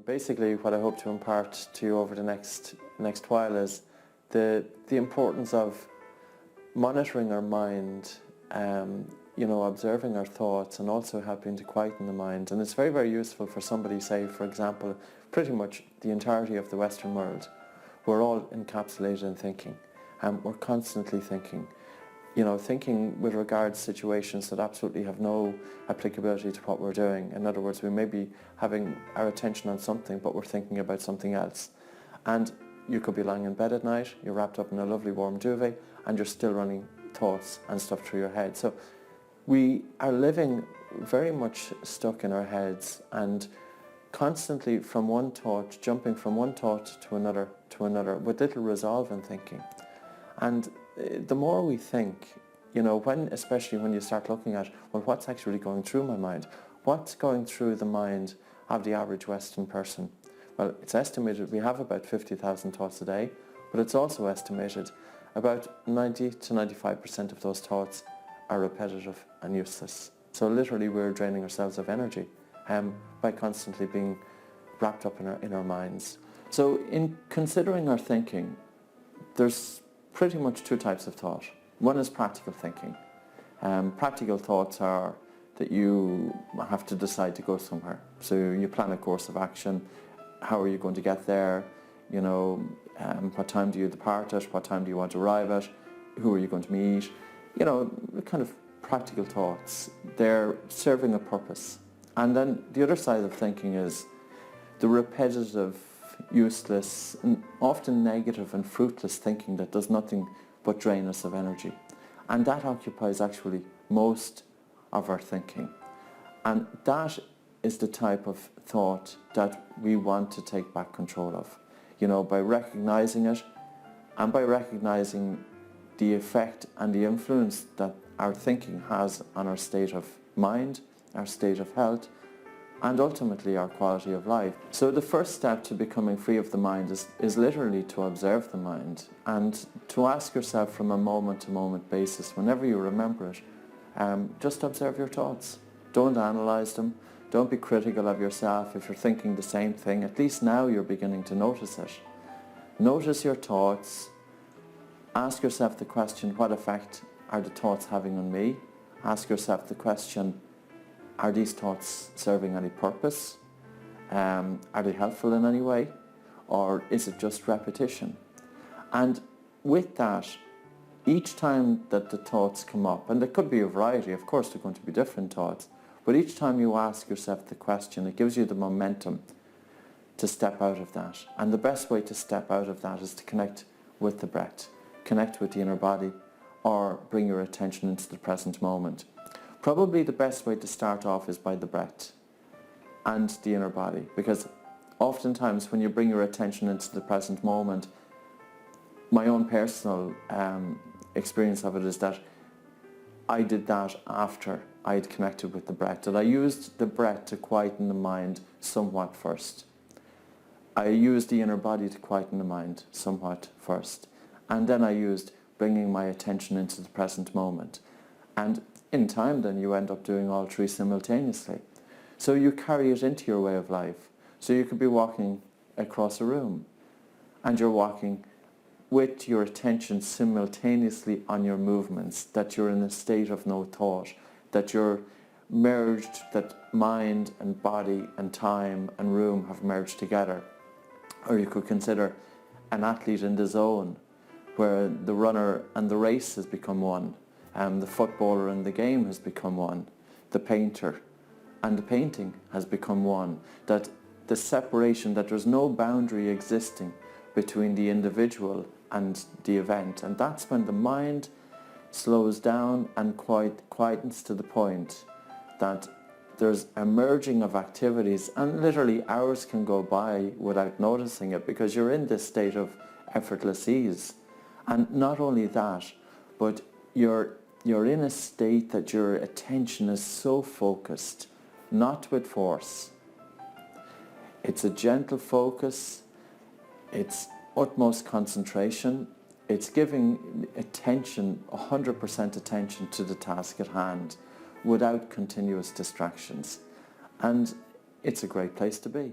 Basically what I hope to impart to you over the next while is the importance of monitoring our mind, observing our thoughts, and also helping to quieten the mind. And it's very, very useful for somebody, say for example, pretty much the entirety of the Western world. We're all encapsulated in thinking, and we're constantly thinking. Thinking with regards to situations that absolutely have no applicability to what we're doing. In other words, we may be having our attention on something, but we're thinking about something else. And you could be lying in bed at night, you're wrapped up in a lovely warm duvet, and you're still running thoughts and stuff through your head. So we are living very much stuck in our heads and constantly jumping from one thought to another with little resolve in thinking. And the more we think, especially when you start looking at, well, what's actually going through my mind? What's going through the mind of the average Western person? Well, it's estimated we have about 50,000 thoughts a day, but it's also estimated about 90 to 95% of those thoughts are repetitive and useless. So literally we're draining ourselves of energy by constantly being wrapped up in our minds. So in considering our thinking, there's pretty much two types of thought. One is practical thinking. Practical thoughts are that you have to decide to go somewhere. So you plan a course of action. How are you going to get there? What time do you depart at? What time do you want to arrive at? Who are you going to meet? Kind of practical thoughts. They're serving a purpose. And then the other side of thinking is the repetitive, useless, and often negative and fruitless thinking that does nothing but drain us of energy. And that occupies actually most of our thinking. And that is the type of thought that we want to take back control of. By recognizing it, and by recognizing the effect and the influence that our thinking has on our state of mind, our state of health, and ultimately our quality of life. So the first step to becoming free of the mind is literally to observe the mind and to ask yourself from a moment-to-moment basis, whenever you remember it, just observe your thoughts. Don't analyze them. Don't be critical of yourself if you're thinking the same thing. At least now you're beginning to notice it. Notice your thoughts. Ask yourself the question, what effect are the thoughts having on me? Ask yourself the question, are these thoughts serving any purpose? Are they helpful in any way? Or is it just repetition? And with that, each time that the thoughts come up, and there could be a variety, of course there are going to be different thoughts, but each time you ask yourself the question, it gives you the momentum to step out of that. And the best way to step out of that is to connect with the breath, connect with the inner body, or bring your attention into the present moment. Probably the best way to start off is by the breath and the inner body, because oftentimes when you bring your attention into the present moment, my own personal experience of it is that I did that after I had connected with the breath, that I used the breath to quieten the mind somewhat first. I used the inner body to quieten the mind somewhat first, and then I used bringing my attention into the present moment. And in time then you end up doing all three simultaneously. So you carry it into your way of life. So you could be walking across a room and you're walking with your attention simultaneously on your movements, that you're in a state of no thought, that you're merged, that mind and body and time and room have merged together. Or you could consider an athlete in the zone, where the runner and the race has become one. The footballer and the game has become one. The painter and the painting has become one. That the separation, that there's no boundary existing between the individual and the event. And that's when the mind slows down and quietens to the point that there's a merging of activities, and literally hours can go by without noticing it, because you're in this state of effortless ease. And not only that, but you're in a state that your attention is so focused, not with force. It's a gentle focus, it's utmost concentration, it's giving attention, 100% attention to the task at hand without continuous distractions. And it's a great place to be.